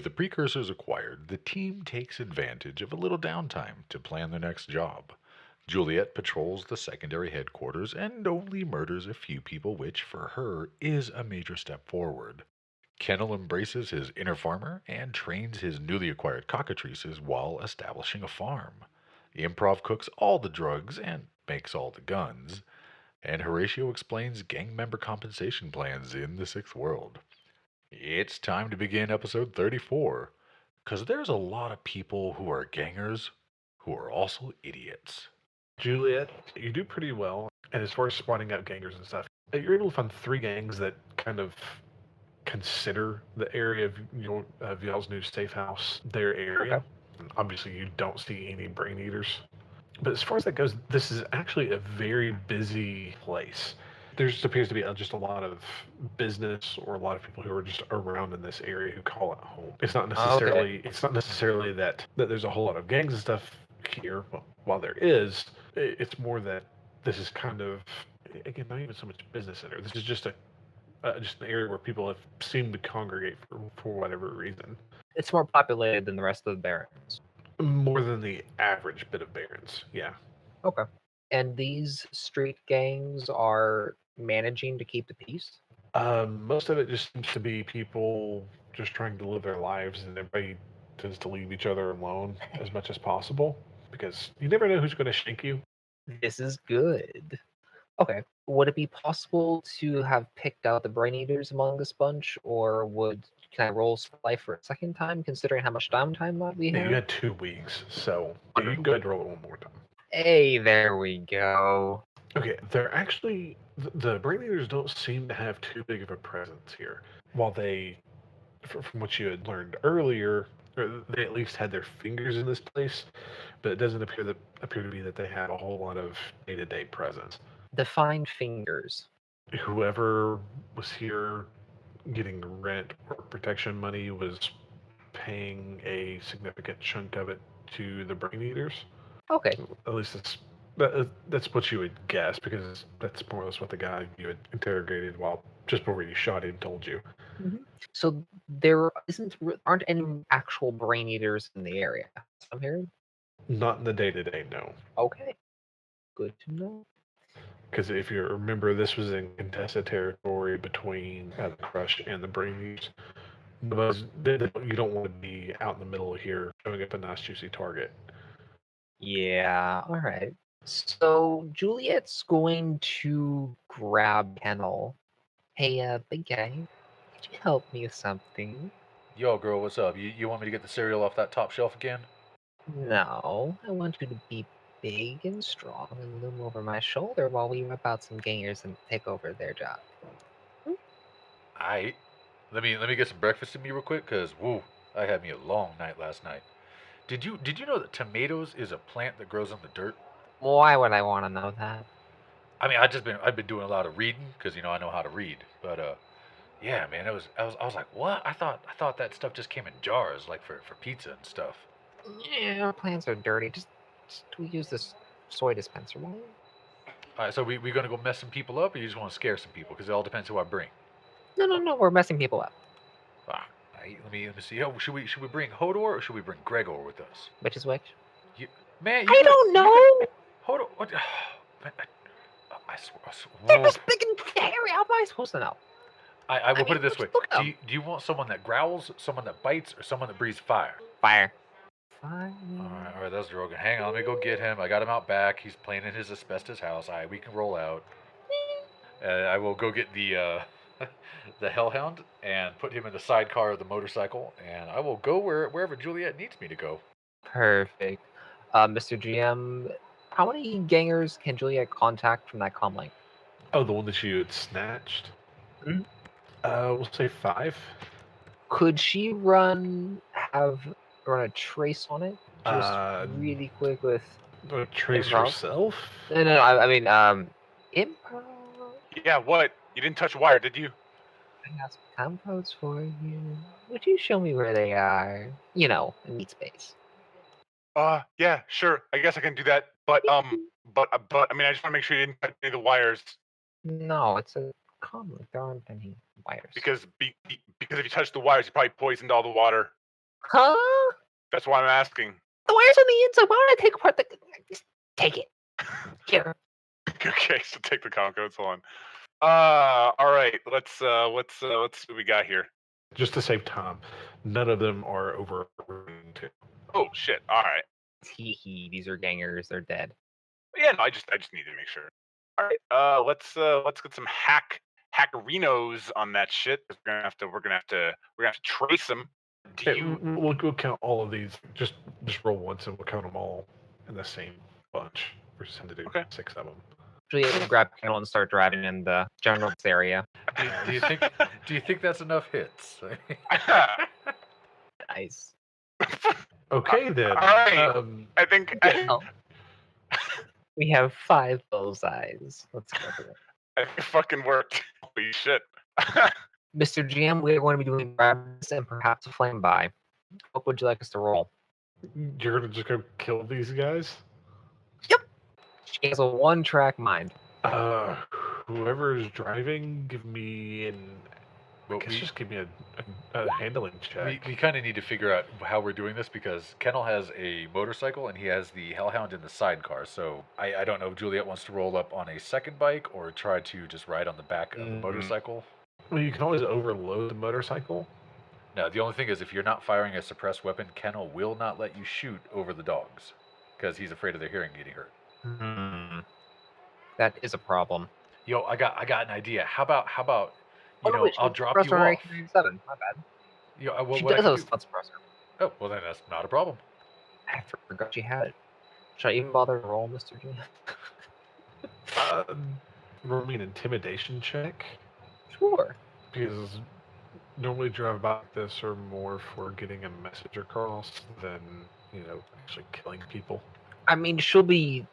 With the precursors acquired, the team takes advantage of a little downtime to plan their next job. Juliet patrols the secondary headquarters and only murders a few people, which, for her, is a major step forward. Kennel embraces his inner farmer and trains his newly acquired cockatrices while establishing a farm. Improv cooks all the drugs and makes all the guns. And Horatio explains gang member compensation plans in the Sixth World. It's time to begin episode 34, because there's a lot of people who are gangers who are also idiots. Juliet, you do pretty well. And as far as spotting out gangers and stuff, you're able to find three gangs that kind of consider the area of y'all's new safe house their area. Okay. And obviously, you don't see any brain eaters. But as far as that goes, this is actually a very busy place. There just appears to be just a lot of business or a lot of people who are just around in this area who call it home. It's not necessarily that there's a whole lot of gangs and stuff here. Well, while there is, it's more that this is kind of, again, not even so much business center. This is just just an area where people have seemed to congregate for whatever reason. It's more populated than the rest of the barrens. More than the average bit of barons, yeah. Okay. And these street gangs are managing to keep the peace? Most of it just seems to be people just trying to live their lives, and everybody tends to leave each other alone as much as possible because you never know who's going to shank you. This is good. Okay. Would it be possible to have picked out the brain eaters among this bunch, or can I roll life for a second time, considering how much downtime that we Yeah, have? you had 2 weeks, so you can go ahead and roll it one more time. Hey, there we go. Okay, they're actually the brain eaters don't seem to have too big of a presence here. While they, from what you had learned earlier, or they at least had their fingers in this place, but it doesn't appear to be that they have a whole lot of day-to-day presence. Define fingers. Whoever was here getting rent or protection money was paying a significant chunk of it to the brain eaters. Okay. At least that's what you would guess, because that's more or less what the guy you had interrogated just before you shot him told you. So there aren't any actual brain eaters in the area. I'm hearing. Not in the day-to-day, no. Okay. Good to know. Because if you remember, this was in contested territory between the Crush and the brain eaters. You don't want to be out in the middle of here showing up a nice juicy target. Yeah, all right. So Juliet's going to grab Kennel. Hey, big guy, could you help me with something? Yo, girl, what's up? You want me to get the cereal off that top shelf again? No, I want you to be big and strong and loom over my shoulder while we rip out some gangers and take over their job. Aight. Let me get some breakfast in me real quick, cause woo, I had me a long night last night. Did you know that tomatoes is a plant that grows in the dirt? Why would I want to know that? I mean, I've been doing a lot of reading, cause I know how to read. But yeah, man, I was like, what? I thought that stuff just came in jars, like for pizza and stuff. Yeah, our plants are dirty. Just we use this soy dispenser. Why? All right, so we gonna go mess some people up, or you just want to scare some people? Because it all depends who I bring. No, we're messing people up. Ah, let me see. Oh, should we bring Hodor or should we bring Gregor with us? Which is which? Man, I don't know! Hodor. What? Man, I swear. They're this big and hairy. How am I supposed to know? I will put it this way. Look at Do you want someone that growls, someone that bites, or someone that breathes fire? Fire. Fire. All right, that's Drogon. Hang on, let me go get him. I got him out back. He's playing in his asbestos house. All right, we can roll out. I will go get the the Hellhound and put him in the sidecar of the motorcycle, and I will go wherever Juliet needs me to go. Perfect. Mr. GM, how many gangers can Juliet contact from that comm link? Oh, the one that you had snatched? Mhm. We'll say 5. Could she run a trace on it? Just really quick with Trace Improv? yourself? No, I mean, Improv. Yeah, what? You didn't touch wire, did you? I got some compotes for you. Would you show me where they are? You know, in meat space. Yeah, sure. I guess I can do that. But I mean, I just want to make sure you didn't cut any of the wires No, it's a comm link. There aren't any wires. because if you touch the wires, you probably poisoned all the water. Huh? That's why I'm asking. The wire's on the inside. Why don't I take apart the... Just take it. Here. Okay, so take the concodes on. All right. Let's see what we got here. Just to save time, none of them are over 2. Oh shit. All right. Hee. These are gangers. They're dead. Yeah, no, I just needed to make sure. All right. Let's get some hackerinos on that shit. We're gonna have to trace them. Okay, we'll count all of these. Just roll once, and we'll count them all in the same bunch. We're just going to do 6 of them. Juliet will grab Kennel and start driving in the general area. Do you think that's enough hits? Nice. Okay then. All right. I think We have 5 bullseyes. Let's go for it. I think it fucking worked. Holy shit. Mr. GM, we're going to be doing grabs and perhaps a flame by. What would you like us to roll? You're gonna just go kill these guys? She has a 1-track mind. Whoever is driving, give me just give me a handling check. We kind of need to figure out how we're doing this because Kennel has a motorcycle and he has the Hellhound in the sidecar. So I don't know if Juliet wants to roll up on a second bike or try to just ride on the back of the motorcycle. Well, you can always overload the motorcycle. No, the only thing is if you're not firing a suppressed weapon, Kennel will not let you shoot over the dogs because he's afraid of their hearing getting hurt. That is a problem. Yo, I got an idea. How about I'll drop you Suppressor off. 7. My bad. Yo, what She I does could have a do- stun suppressor. Oh, well then that's not a problem. I forgot she had it. Should I even bother to roll, Mr. GM? Roll me an intimidation check. Sure. Because normally drive-by this are more for getting a message across than, actually killing people. I mean, she'll be...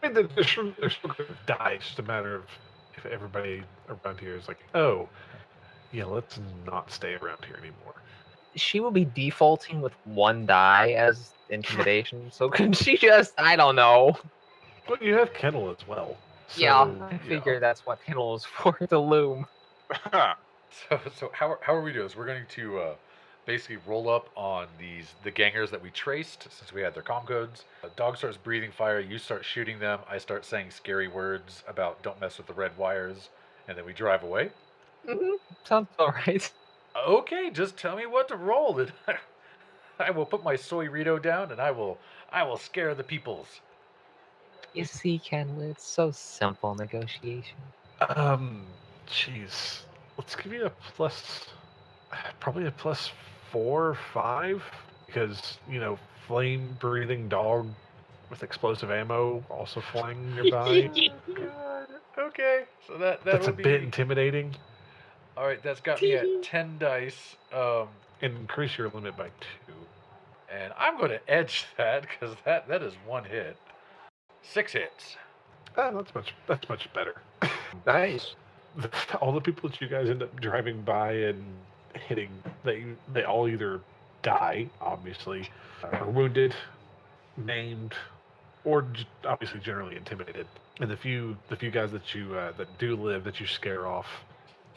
I mean, they're still going to die. It's just a matter of if everybody around here is like, oh, yeah, let's not stay around here anymore. She will be defaulting with 1 die as intimidation. So can she just... I don't know. But you have Kennel as well. So, Yeah, I figure that's what Kennel is for, the loom. So how are we doing this? We're going to basically roll up on the gangers that we traced since we had their comm codes. A dog starts breathing fire, you start shooting them, I start saying scary words about don't mess with the red wires, and then we drive away. Sounds alright. Okay, just tell me what to roll. And I will put my soy Rito down and I will scare the peoples. You see, Kennel, it's so simple negotiation. Jeez. Let's give you probably a +4 or 5, because, flame-breathing dog with explosive ammo also flying nearby. God. Okay, so that's That's a would be bit intimidating. All right, that's got me at 10 dice. And increase your limit by 2. And I'm going to edge that because that is 1 hit. 6 hits. That's much better. Nice. All the people that you guys end up driving by and hitting, they all either die, obviously, are wounded, maimed, or obviously generally intimidated. And the few guys that you that do live that you scare off,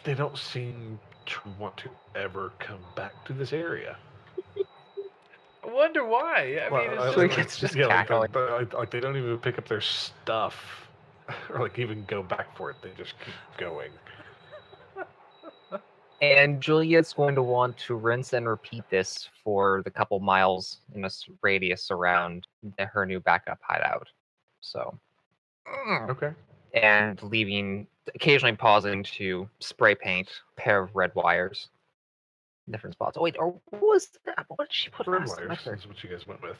they don't seem to want to ever come back to this area. I wonder why. I mean, it's just yeah, cackling. like they don't even pick up their stuff or like even go back for it. They just keep going. And Juliet's going to want to rinse and repeat this for the couple miles in a radius around her new backup hideout. So, Okay. and occasionally pausing to spray paint a pair of red wires, different spots. Oh wait, or what was that? What did she put Red last time? wires is what you guys went with.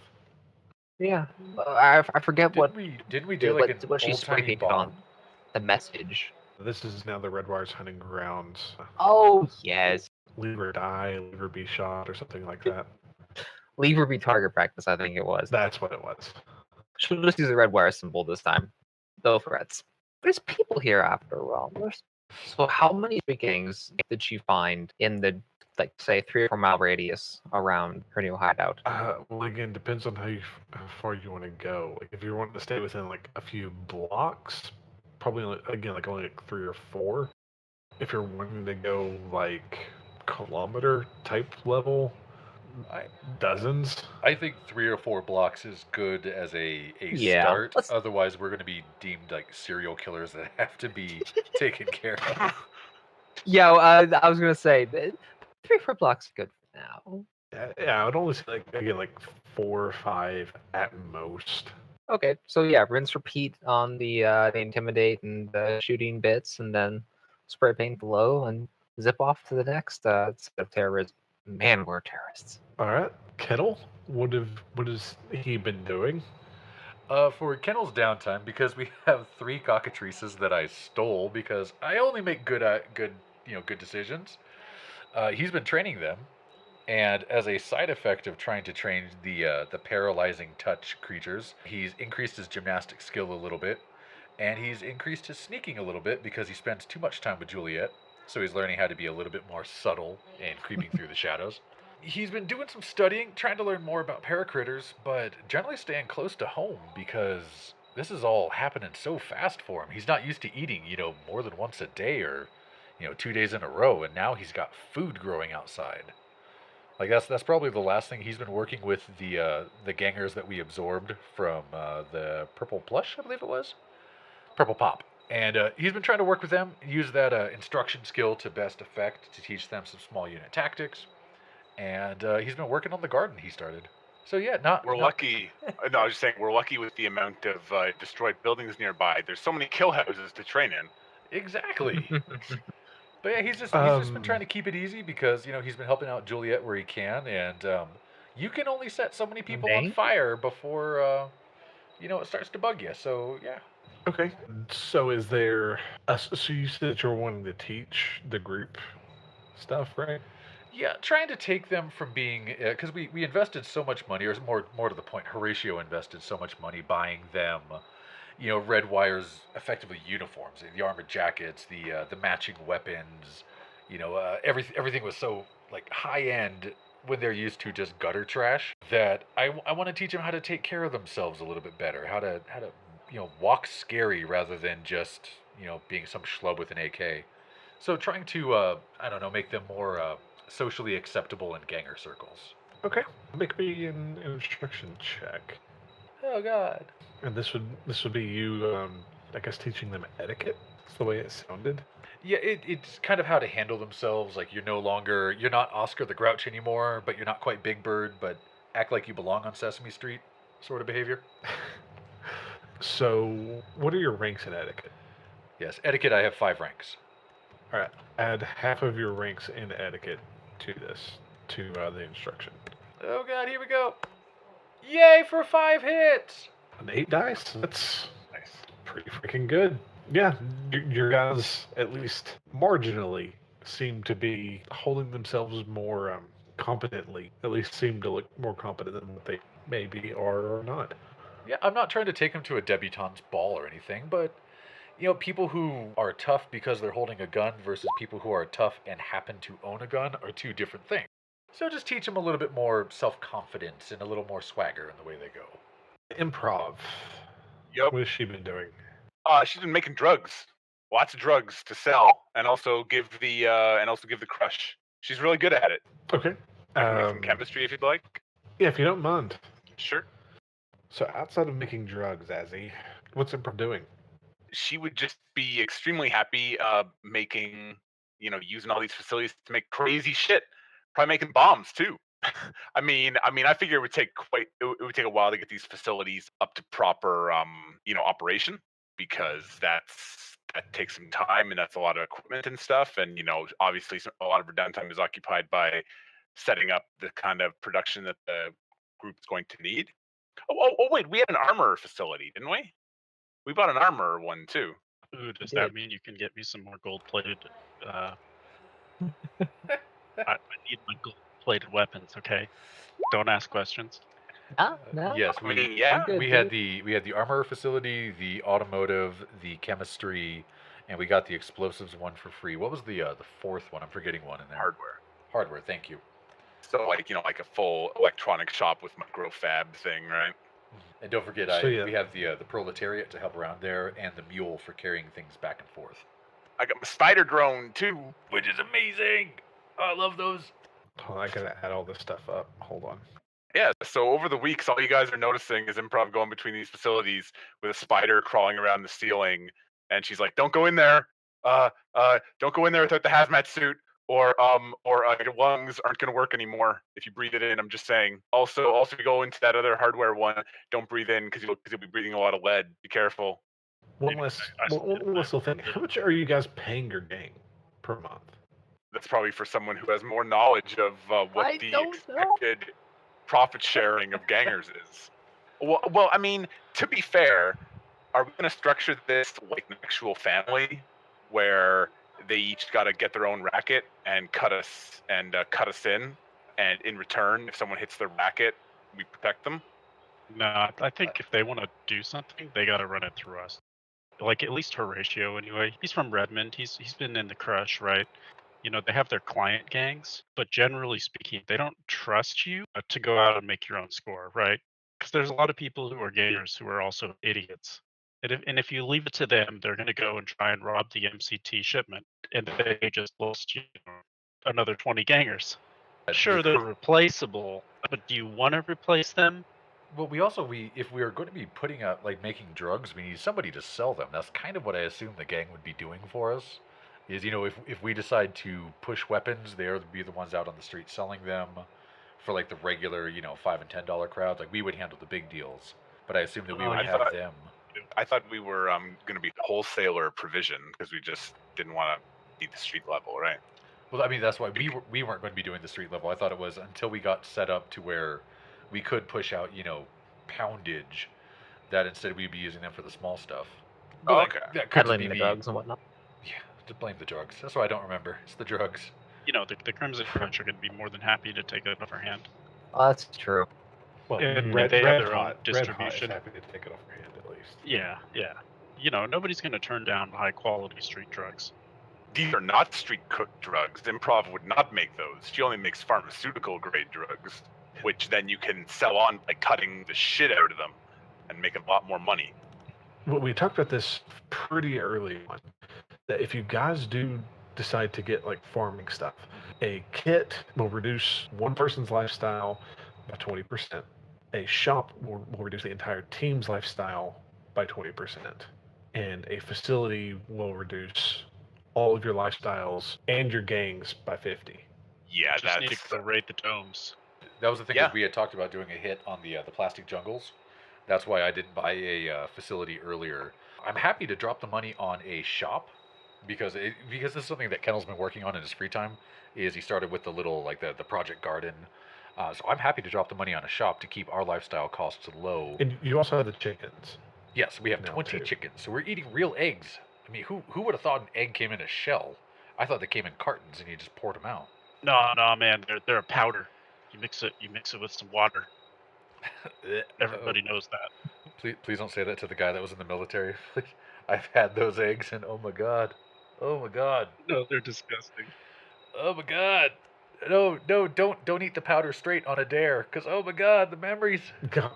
Yeah, I forget what didn't we do like an what she spray old-timey painted bomb? on the message. This is now the Red Wires hunting grounds. Oh yes, Leave her die, leave her be shot, or something like that. leave her be target practice. I think it was. That's what it was. She'll just use the red wire symbol this time. No threats. There's people here after all. So how many beginnings did she find in the, like, say, 3 or 4 mile radius around her new hideout? Well, again, depends on how far you want to go. Like, if you're wanting to stay within like a few blocks, probably only like 3 or 4. If you're wanting to go like kilometer type level, I Dozens. I think 3 or 4 blocks is good as a Yeah, start. let's- Otherwise, we're going to be deemed like serial killers that have to be taken care of. Yeah, I was gonna say 3-4 blocks are good for now. Yeah, I would only say like 4 or 5 at most. Okay, so yeah, rinse repeat on the intimidate and shooting bits, and then spray paint below and zip off to the next set of terrorism. Man, we're terrorists. All right, Kennel. What has he been doing? For Kennel's downtime, because we have 3 Cockatrices that I stole because I only make good decisions. He's been training them, and as a side effect of trying to train the paralyzing touch creatures, he's increased his gymnastic skill a little bit, and he's increased his sneaking a little bit because he spends too much time with Juliet. So he's learning how to be a little bit more subtle and creeping through the shadows. He's been doing some studying, trying to learn more about paracritters, but generally staying close to home because this is all happening so fast for him. He's not used to eating, more than once a day or, 2 days in a row, and now he's got food growing outside. Like that's probably the last thing he's been working with the gangers that we absorbed from the purple plush, I believe it was, purple pop, and he's been trying to work with them, use that instruction skill to best effect to teach them some small unit tactics, and he's been working on the garden he started. So yeah, We're lucky. No, I was just saying we're lucky with the amount of destroyed buildings nearby. There's so many kill houses to train in. Exactly. But yeah, he's just been trying to keep it easy because he's been helping out Juliet where he can, and you can only set so many people on Dang. fire before it starts to bug you. So yeah. Okay. So is there? So you said that you're wanting to teach the group stuff, right? Yeah, trying to take them from being because we invested so much money, or more to the point, Horatio invested so much money buying them, Red Wire's effectively uniforms, the armored jackets, the matching weapons, everything was so like high end when they're used to just gutter trash that I want to teach them how to take care of themselves a little bit better, how to walk scary rather than just being some schlub with an AK. So trying to I don't know, make them more socially acceptable in ganger circles. Okay. Make me an instruction check, Oh God. and this would be you, I guess, teaching them etiquette. That's the way it sounded. Yeah, it's kind of how to handle themselves. Like you're not Oscar the Grouch anymore, but you're not quite Big Bird, but act like you belong on Sesame Street, sort of behavior. So, what are your ranks in etiquette? Yes, etiquette. I have 5 ranks. All right. Add half of your ranks in etiquette to this, to the instruction. Oh God, here we go. Yay for 5 hits. An 8 dice. That's Nice. pretty freaking good. Yeah, your guys at least marginally seem to be holding themselves more competently. At least seem to look more competent than what they maybe are or not. Yeah, I'm not trying to take them to a debutante's ball or anything, but people who are tough because they're holding a gun versus people who are tough and happen to own a gun are 2 different things. So just teach them a little bit more self-confidence and a little more swagger in the way they go. Improv. Yep. What has she been doing? She's been making drugs, lots of drugs to sell, and also give the crush. She's really good at it. Okay. I can make some chemistry if you'd like. Yeah, if you don't mind. Sure. So outside of making drugs, Azzy, what's Improv doing? She would just be extremely happy making, using all these facilities to make crazy shit. Probably making bombs too. I figure it would take it would take a while to get these facilities up to proper operation, because that takes some time and that's a lot of equipment and stuff, and obviously a lot of her downtime is occupied by setting up the kind of production that the group's going to need. Oh, wait, we had an armor facility, didn't we? We bought an armor one too. Ooh, does You that did. mean you can get me some more gold-plated? I need my gold-plated weapons. Okay, don't ask questions. No. Yes, I mean, yeah. good, we had the armor facility, the automotive, the chemistry, and we got the explosives one for free. What was the 4th one? I'm forgetting one in there. Hardware. Hardware. Thank you. So like a full electronic shop with micro fab thing, right? And don't forget, So, yeah. we have the proletariat to help around there, and the mule for carrying things back and forth, I got my spider drone too. which is amazing. I love those. Hold on, I gotta add all this stuff up. Hold on. Yeah, so over the weeks, all you guys are noticing is Improv going between these facilities with a spider crawling around the ceiling, and she's like, "Don't go in there. Don't go in there without the hazmat suit, or your lungs aren't going to work anymore if you breathe it in." I'm just saying. Also, if you go into that other hardware one, don't breathe in because you'll be breathing a lot of lead. Be careful. One Maybe less, I one did less little thing. that. How much are you guys paying your gang per month? That's probably for someone who has more knowledge of what I the don't know. expected profit sharing of gangers is. Well, I mean, to be fair, are we going to structure this like an actual family where they each got to get their own racket and cut us in, and in return, if someone hits their racket, we protect them? No, I think if they want to do something, they got to run it through us. Like at least Horatio, anyway. He's from Redmond. He's been in the Crush, right? You know, they have their client gangs, but generally speaking, they don't trust you to go out and make your own score, right? Because there's a lot of people who are gamers who are also idiots. And if you leave it to them, they're going to go and try and rob the MCT shipment, and they just lost another 20 gangers. Sure, they're replaceable, but do you want to replace them? Well, if we are going to be putting out like making drugs, we need somebody to sell them. That's kind of what I assume the gang would be doing for us. Is if we decide to push weapons, they'll be the ones out on the street selling them for like the regular $5 and $10 crowds. Like we would handle the big deals, but I assume that we Oh, would I have thought them. I thought we were going to be wholesaler provision because we just didn't want to be the street level, right? Well, I mean that's why we weren't going to be doing the street level. I thought it was until we got set up to where we could push out poundage, that instead we'd be using them for the small stuff. But Oh, okay. that could just Peddling be the me. drugs and whatnot. Yeah, to blame the drugs. That's why I don't remember. It's the drugs. You know, the Crimson Crunch are going to be more than happy to take it off our hand. Oh, that's true. Well, And Red, they have Red their own Hot, Red Hot is distribution. happy to take it off your hand at least. Yeah. You know, nobody's going to turn down high quality street drugs. These are not street cooked drugs. Improv would not make those. She only makes pharmaceutical grade drugs, which then you can sell on by cutting the shit out of them and make a lot more money. Well, we talked about this pretty early on. That if you guys do decide to get like farming stuff, a kit will reduce one person's lifestyle by 20%. A shop will reduce the entire team's lifestyle by 20%. And a facility will reduce all of your lifestyles and your gangs by 50. Yeah, Just need that's to go raid the domes. That was the thing. Yeah. Is we had talked about doing a hit on the plastic jungles. That's why I didn't buy a facility earlier. I'm happy to drop the money on a shop because this is something that Kennel's been working on in his free time. Is he started with the little like the project garden. So I'm happy to drop the money on a shop to keep our lifestyle costs low. And you also have the chickens. Yes, we have Now, 20 too. chickens, so we're eating real eggs. I mean, who would have thought an egg came in a shell? I thought they came in cartons and you just poured them out. No, man, they're a powder. You mix it with some water. Everybody knows that. Please don't say that to the guy that was in the military. I've had those eggs and oh my god. Oh my god. No, they're disgusting. Oh my god. No, don't eat the powder straight on a dare, cause oh my god, the memories. God,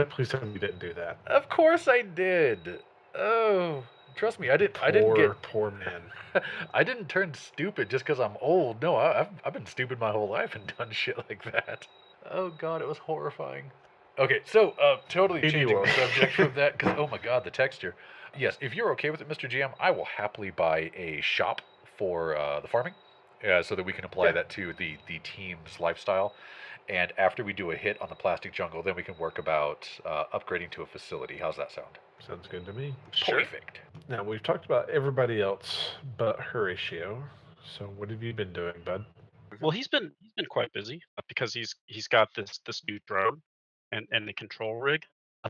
please tell me you didn't do that. Of course I did. Oh, trust me, I didn't get Poor man. I didn't turn stupid just because I'm old. No, I've been stupid my whole life and done shit like that. Oh god, it was horrifying. Okay, so totally changing the Anyway. subject from that because oh my god, the texture. Yes, if you're okay with it, Mr. GM, I will happily buy a shop for the farming, so that we can apply that to the team's lifestyle. And after we do a hit on the plastic jungle, then we can work about upgrading to a facility. How's that sound? Sounds good to me. Sure. Perfect. Now, we've talked about everybody else but Horatio. So what have you been doing, bud? Well, he's been quite busy because he's got this new drone and the control rig,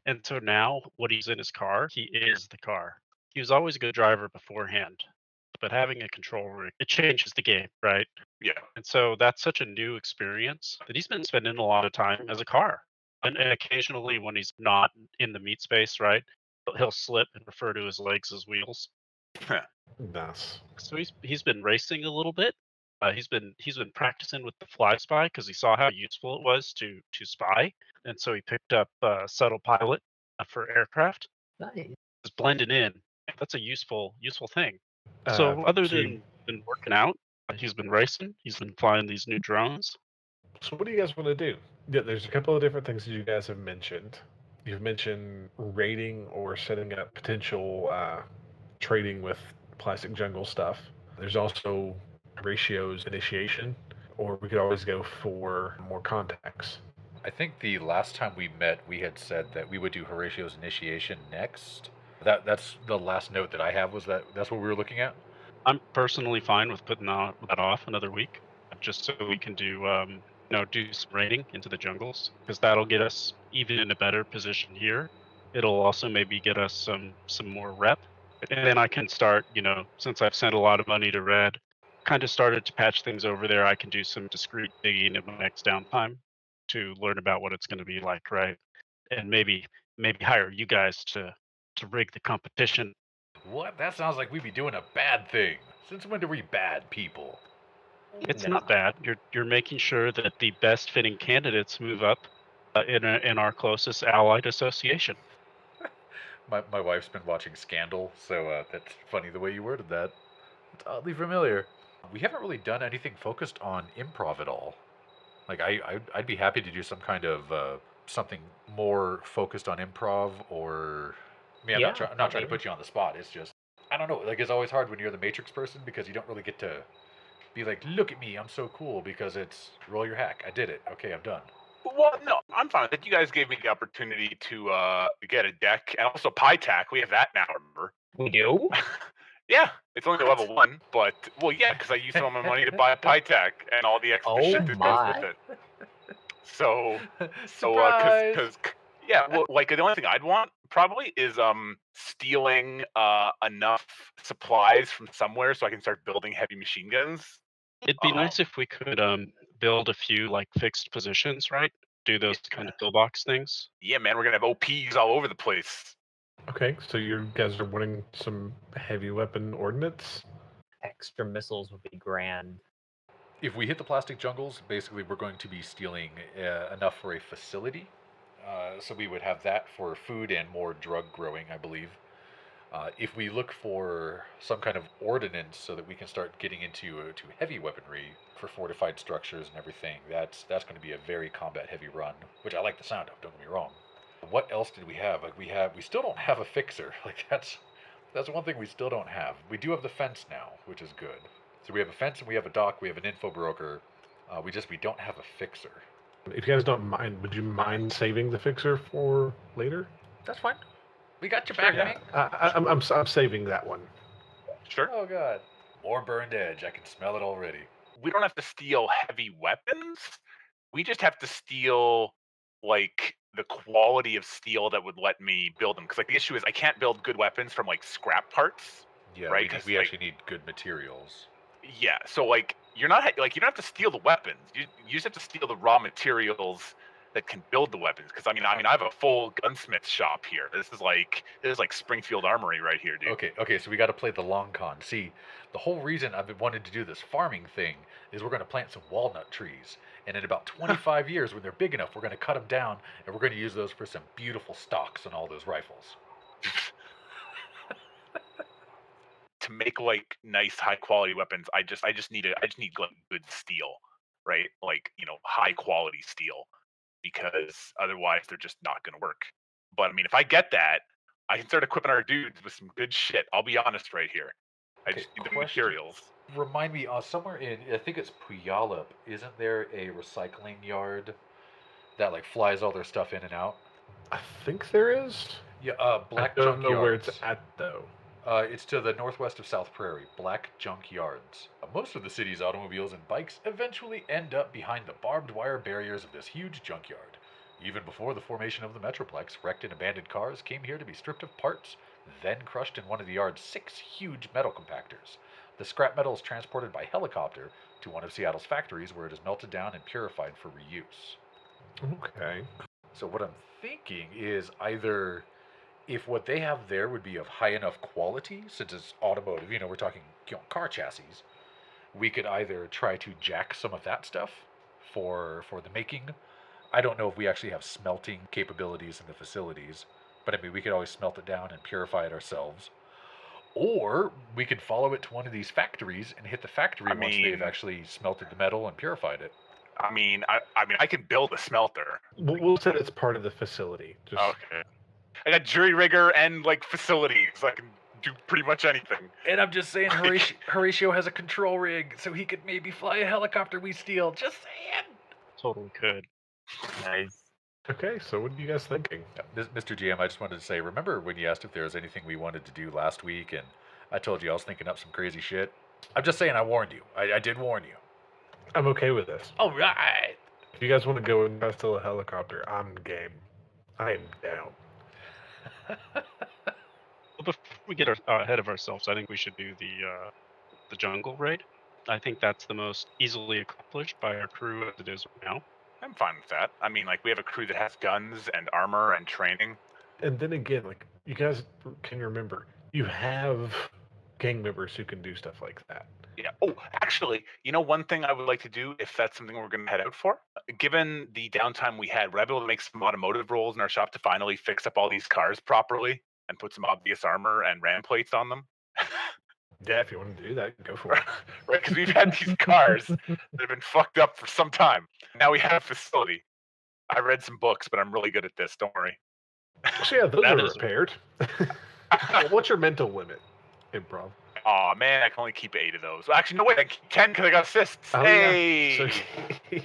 and so now what he's in his car, he is the car. He was always a good driver beforehand, but having a control rig, it changes the game, right? Yeah. And so that's such a new experience that he's been spending a lot of time as a car. And occasionally when he's not in the meat space, right, he'll slip and refer to his legs as wheels. Nice. So he's been racing a little bit. He's been practicing with the fly spy because he saw how useful it was to spy, and so he picked up subtle pilot for aircraft. Nice. Just blending in. That's a useful thing. So other Gee, than working out, He's been racing. He's been flying these new drones. So what do you guys want to do? Yeah, there's a couple of different things that you guys have mentioned. You've mentioned raiding or setting up potential trading with plastic jungle stuff. There's also Horatio's initiation, or we could always go for more contacts. I think the last time we met, we had said that we would do Horatio's initiation next. That's the last note that I have. Was that's what we were looking at? I'm personally fine with putting that off another week, just so we can do some raiding into the jungles, because that'll get us even in a better position here. It'll also maybe get us some more rep, and then I can start, since I've sent a lot of money to Red, kind of started to patch things over there. I can do some discreet digging in my next downtime to learn about what it's going to be like, right? And maybe hire you guys to rig the competition. What? That sounds like we'd be doing a bad thing. Since when are we bad people? It's No. not bad. You're making sure that the best fitting candidates move up in our closest allied association. My wife's been watching Scandal, so that's funny the way you worded that. It's oddly familiar. We haven't really done anything focused on improv at all. Like I'd be happy to do some kind of something more focused on improv, or I mean, I'm not trying to put you on the spot. It's just I don't know. Like it's always hard when you're the Matrix person because you don't really get to be like, look at me, I'm so cool, because it's roll your hack. I did it. Okay, I'm done. Well, no, I'm fine with it. You guys gave me the opportunity to get a deck and also PyTac. We have that now, remember? We do? Yeah, it's only level 1, but well, yeah, because I used some of my money to buy a PyTac and all the extra shit that goes with it. So, Surprise! because yeah, well, like the only thing I'd want probably is stealing enough supplies from somewhere so I can start building heavy machine guns. It'd be nice if we could build a few like fixed positions, right? Do those kind of pillbox things. Yeah, man, we're gonna have OPs all over the place. Okay, so you guys are wanting some heavy weapon ordnance? Extra missiles would be grand. If we hit the plastic jungles, basically we're going to be stealing enough for a facility. So we would have that for food and more drug growing, I believe. If we look for some kind of ordinance so that we can start getting into to heavy weaponry for fortified structures and everything, that's going to be a very combat heavy run, which I like the sound of. Don't get me wrong. What else did we have? Like we still don't have a fixer. Like that's one thing we still don't have. We do have the fence now, which is good. So we have a fence and we have a dock. We have an info broker. We don't have a fixer. If you guys don't mind, would you mind saving the fixer for later? That's fine. We got your back, man. I'm saving that one. Sure. Oh god, more burned edge. I can smell it already. We don't have to steal heavy weapons. We just have to steal like the quality of steel that would let me build them. Because like the issue is I can't build good weapons from like scrap parts. Yeah, right? we actually need good materials. Yeah, so like you don't have to steal the weapons. You just have to steal the raw materials that can build the weapons. Because I mean I have a full gunsmith shop here. This is like Springfield Armory right here, dude. Okay, so we got to play the long con. See, the whole reason I've been wanting to do this farming thing is we're going to plant some walnut trees, and in about 25 years, when they're big enough, we're going to cut them down, and we're going to use those for some beautiful stocks on all those rifles. To make like nice high quality weapons, I just need like good steel, right? Like, high quality steel, because otherwise they're just not going to work. But I mean, if I get that, I can start equipping our dudes with some good shit. I'll be honest right here. I just need the materials. Remind me, somewhere in, I think it's Puyallup, isn't there a recycling yard that like flies all their stuff in and out? I think there is. Yeah, Black I don't Junk know Yards. where it's at though. It's to the northwest of South Prairie, Black Junk Yards. Most of the city's automobiles and bikes eventually end up behind the barbed wire barriers of this huge junkyard. Even before the formation of the Metroplex, wrecked and abandoned cars came here to be stripped of parts, then crushed in one of the yard's 6 huge metal compactors. The scrap metal is transported by helicopter to one of Seattle's factories where it is melted down and purified for reuse. Okay. So what I'm thinking is either if what they have there would be of high enough quality, since it's automotive, we're talking car chassis, we could either try to jack some of that stuff for the making. I don't know if we actually have smelting capabilities in the facilities, but I mean we could always smelt it down and purify it ourselves. Or we could follow it to one of these factories and hit the factory I once they've mean- actually smelted the metal and purified it. I mean, I can build a smelter. We'll say it's part of the facility. Just Okay. I got jury rigger and like facilities. I can do pretty much anything. And I'm just saying, Horatio has a control rig, so he could maybe fly a helicopter we steal. Just saying. Totally could. Nice. okay. So what are you guys thinking? Mr. GM, I just wanted to say, remember when you asked if there was anything we wanted to do last week, and I told you I was thinking up some crazy shit? I'm just saying I warned you. I did warn you. I'm okay with this. All right. If you guys want to go and steal a helicopter, I'm game. I am down. Well, before we get ahead of ourselves, I think we should do the jungle raid. I think that's the most easily accomplished by our crew as it is right now. I'm fine with that. I mean, like, we have a crew that has guns and armor and training. And then again, like you guys can remember, you have gang members who can do stuff like that. Yeah. Oh, actually, you know, one thing I would like to do, if that's something we're going to head out for, given the downtime we had, we're able to make some automotive rolls in our shop to finally fix up all these cars properly and put some obvious armor and ram plates on them. Yeah, if you want to do that, go for it. Right? Because we've had these cars that have been fucked up for some time. Now we have a facility. I read some books, but I'm really good at this. Don't worry. So yeah, those That are is- repaired. Well, what's your mental limit? Improv. Oh man, I can only keep 8 of those. Actually, no wait, I can keep 10 because I got assists. Oh, Hey. yeah.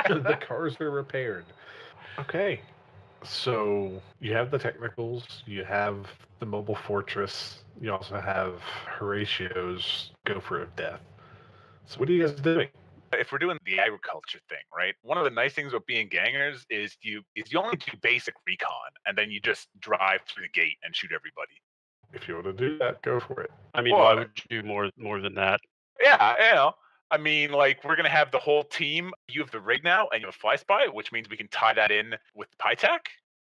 So the cars are repaired. Okay. So you have the technicals, you have the mobile fortress, you also have Horatio's gopher of death. So what are you guys doing? If we're doing the agriculture thing, right? One of the nice things about being gangers is you only do basic recon, and then you just drive through the gate and shoot everybody. If you want to do that, go for it. I mean, Well, why would you do more than that? Yeah, you know. I mean, like, we're gonna have the whole team. You have the rig now, and you have a fly spy, which means we can tie that in with Pytac.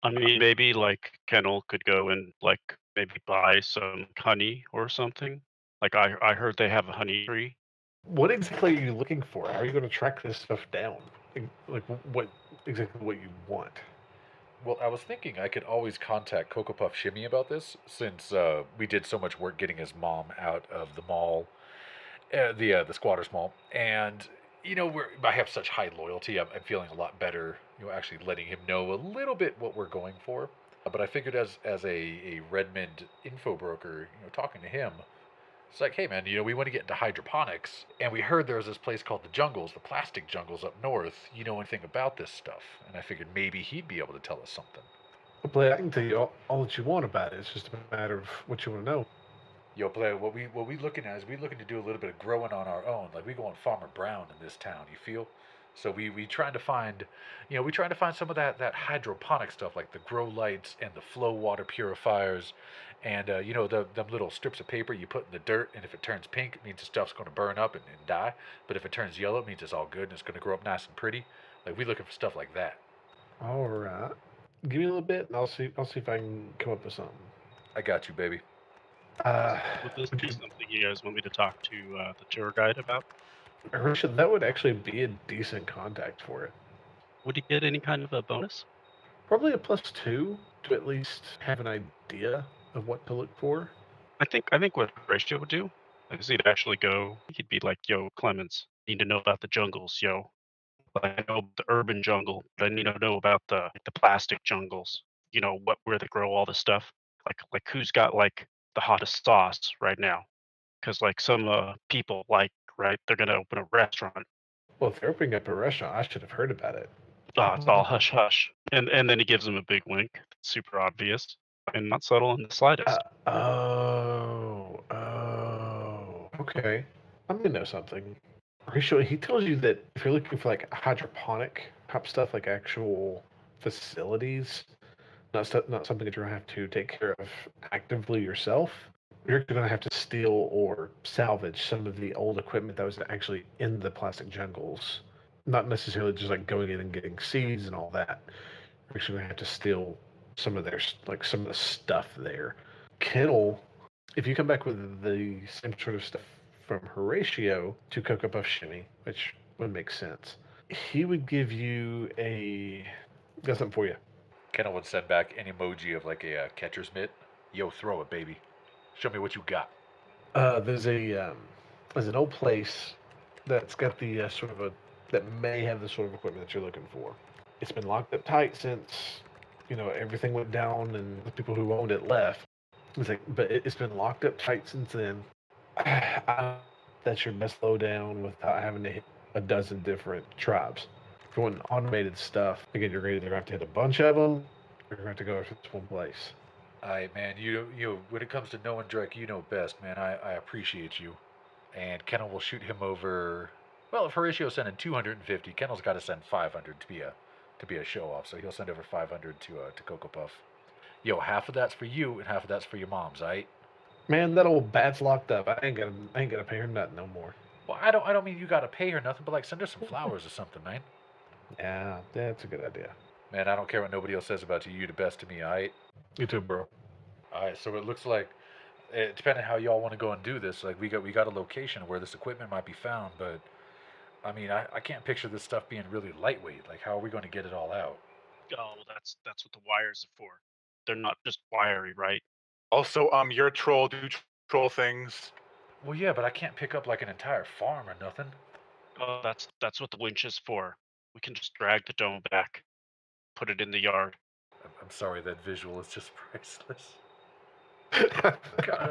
I mean, maybe like Kennel could go and like maybe buy some honey or something. Like I heard they have a honey tree. What exactly are you looking for? How are you going to track this stuff down? Like what exactly what you want? Well, I was thinking I could always contact Cocoa Puff Shimmy about this, since we did so much work getting his mom out of the mall, the squatters mall, and you know I have such high loyalty. I'm feeling a lot better, actually letting him know a little bit what we're going for. But I figured as a Redmond info broker, talking to him, it's like, hey man, we want to get into hydroponics, and we heard there was this place called the Jungles, the plastic jungles up north. You know anything about this stuff? And I figured maybe he'd be able to tell us something. Well, Blade, I can tell you all that you want about it. It's just a matter of what you want to know. Yo, Blair, what we looking at is we looking to do a little bit of growing on our own. Like we go on Farmer Brown in this town, you feel? So we trying to find, we trying to find some of that hydroponic stuff, like the grow lights and the flow water purifiers, and them little strips of paper you put in the dirt, and if it turns pink, it means the stuff's going to burn up and die. But if it turns yellow, it means it's all good and it's going to grow up nice and pretty. Like we looking for stuff like that. All right, give me a little bit, and I'll see if I can come up with something. I got you, baby. Would this be something you guys want me to talk to the tour guide about? Horatio, that would actually be a decent contact for it. Would he get any kind of a bonus? Probably a +2 to at least have an idea of what to look for. I think what Horatio would do is he'd actually go. He'd be like, "Yo, Clemens, need to know about the jungles, yo. Like, I know the urban jungle, but I need to know about the plastic jungles. Where they grow all the stuff. Like who's got like the hottest sauce right now? Because like some people right, they're gonna open a restaurant. Well, if they're opening up a restaurant, I should have heard about it. Oh, it's all hush hush, and then he gives him a big wink, super obvious and not subtle in the slightest. Okay. I'm gonna know something. Horatio, he tells you that if you're looking for like hydroponic type stuff, like actual facilities, not something that you're gonna have to take care of actively yourself, you're gonna have to steal or salvage some of the old equipment that was actually in the plastic jungles. Not necessarily just like going in and getting seeds and all that. You're actually gonna have to steal some of some of the stuff there. Kennel, if you come back with the same sort of stuff from Horatio to Cocoa Puff Shimmy, which would make sense, he would give you got something for you. Kennel would send back an emoji of like a catcher's mitt. Yo, throw it, baby. Show me what you got. There's an old place that's got the that may have the sort of equipment that you're looking for. It's been locked up tight since everything went down and the people who owned it left. But it's been locked up tight since then. That's your best lowdown without having to hit a dozen different tribes. If you want automated stuff, again, you're either going to have to hit a bunch of them, or you're going to have to go to this one place. Alright, man, you when it comes to knowing Drake, you know best, man. I appreciate you. And Kennel will shoot him over. Well, if Horatio's sending 250, Kennel's got to send 500 to be a show off. So he'll send over 500 to Cocoa Puff. Yo, half of that's for you and half of that's for your mom's, alright? Man, that old bat's locked up. I ain't gonna pay her nothing no more. Well, I don't mean you gotta pay her nothing, but like send her some flowers or something, man. Yeah, that's a good idea. Man, I don't care what nobody else says about you. You the best to me, alright? You too, bro. Alright, so it looks like, depending how y'all want to go and do this, like we got a location where this equipment might be found, but I mean, I can't picture this stuff being really lightweight. Like, how are we going to get it all out? Oh, that's what the wires are for. They're not just wiry, right? Also, you're a troll. Do troll things. Well, yeah, but I can't pick up like an entire farm or nothing. Oh, that's what the winch is for. We can just drag the dome back, put it in the yard. I'm sorry, that visual is just priceless. I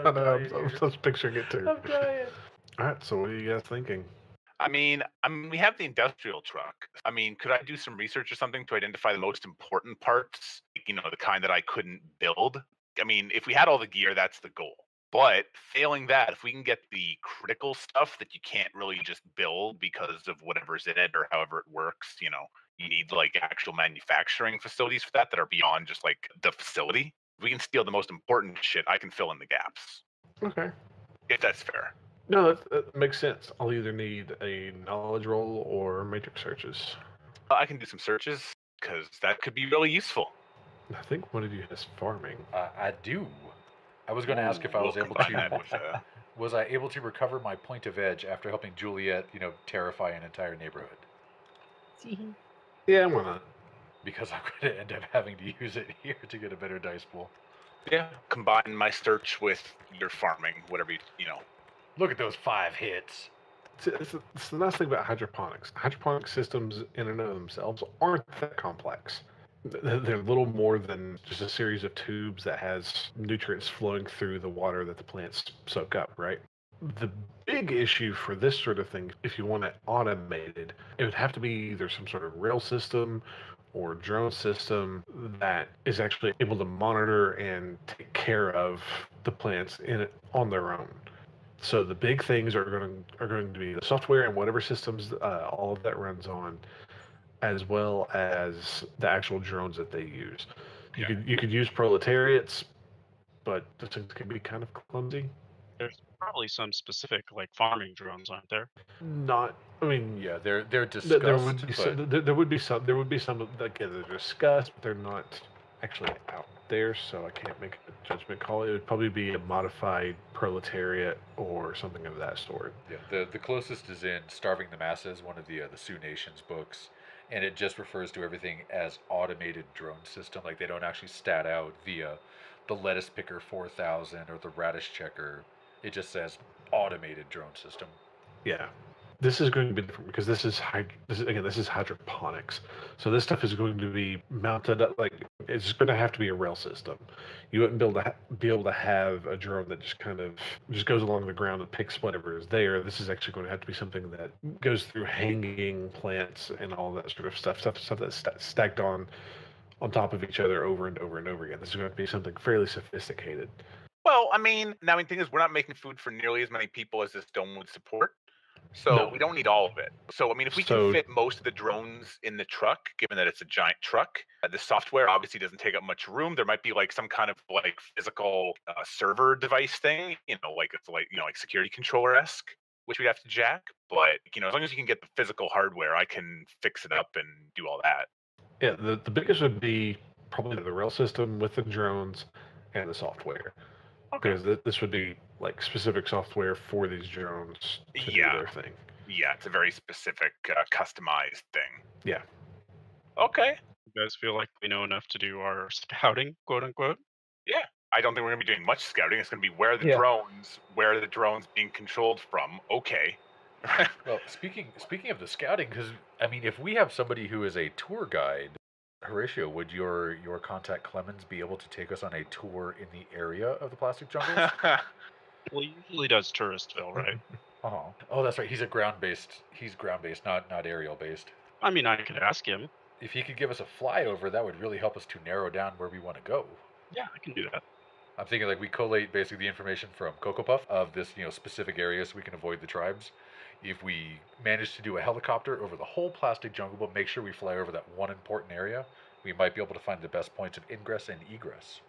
know, I'm just picturing it too. I'm dying. All right, so what are you guys thinking? I mean, we have the industrial truck. I mean, could I do some research or something to identify the most important parts? The kind that I couldn't build. I mean, if we had all the gear, that's the goal. But failing that, if we can get the critical stuff that you can't really just build because of whatever's in it or however it works, you need like actual manufacturing facilities for that are beyond just like the facility. If we can steal the most important shit, I can fill in the gaps. Okay. If that's fair. No, that makes sense. I'll either need a knowledge roll or matrix searches. I can do some searches because that could be really useful. I think one of you has farming. I do. I was going to ask if I was able combine that to. with, Was I able to recover my point of edge after helping Juliet, terrify an entire neighborhood? Yeah, why not? Because I'm going to end up having to use it here to get a better dice pool. yeah, combine my search with your farming, whatever you know. Look at those 5 hits. It's the nice thing about hydroponics. Hydroponic systems in and of themselves aren't that complex. They're little more than just a series of tubes that has nutrients flowing through the water that the plants soak up, right? The big issue for this sort of thing, if you want it automated, it would have to be either some sort of rail system or drone system that is actually able to monitor and take care of the plants on their own. So the big things are going to be the software and whatever systems all of that runs on, as well as the actual drones that they use. You could use proletariats, but the things can be kind of clumsy. There's probably some specific like farming drones, aren't there? Not, I mean, Yeah, they're discussed. there would be but there would be some that they're discussed, but they're not actually out there. So I can't make a judgment call. It would probably be a modified proletariat or something of that sort. yeah, the closest is in Starving the Masses, one of the Sioux Nations books, and it just refers to everything as automated drone system. Like they don't actually stat out the lettuce picker 4000 or the radish checker. It just says automated drone system. Yeah. This is going to be different because this is hydroponics. So this stuff is going to be mounted up like it's going to have to be a rail system. You wouldn't be able to have a drone that just goes along the ground and picks whatever is there. This is actually going to have to be something that goes through hanging plants and all that sort of stuff that's stacked on top of each other over and over and over again. This is going to be something fairly sophisticated. Well, I mean, now the thing is, we're not making food for nearly as many people as this dome would support. So No. we don't need all of it. So, I mean, if we can fit most of the drones in the truck, given that it's a giant truck, the software obviously doesn't take up much room. There might be like some kind of like physical server device thing, like it's like, like security controller-esque, which we'd have to jack. But, as long as you can get the physical hardware, I can fix it up and do all that. Yeah, the biggest would be probably the rail system with the drones and the software. Okay. Because this would be like specific software for these drones to do their thing. Yeah, it's a very specific, customized thing. Yeah. Okay. You guys feel like we know enough to do our scouting, quote unquote? Yeah. I don't think we're going to be doing much scouting. It's going to be where the Yeah. drones being controlled from. Okay. Well, speaking of the scouting, because I mean, if we have somebody who is a tour guide, Horatio, would your contact Clemens be able to take us on a tour in the area of the plastic jungles? Well, he usually does Touristville, right? Oh, that's right. He's ground based, not aerial based. I mean, I could ask him. If he could give us a flyover, that would really help us to narrow down where we want to go. Yeah, I can do that. I'm thinking like we collate basically the information from Cocoa Puff of this, specific area so we can avoid the tribes. If we manage to do a helicopter over the whole plastic jungle, but make sure we fly over that one important area, we might be able to find the best points of ingress and egress.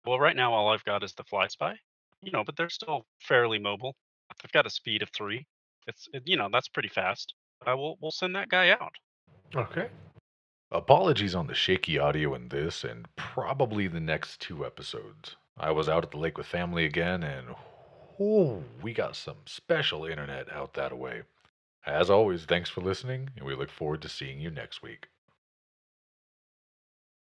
Well, right now all I've got is the Fly Spy, but they're still fairly mobile. They've got a speed of 3. That's pretty fast. We'll send that guy out. Okay. Apologies on the shaky audio in this and probably the next 2 episodes. I was out at the lake with family again, and we got some special internet out that way. As always, thanks for listening, and we look forward to seeing you next week.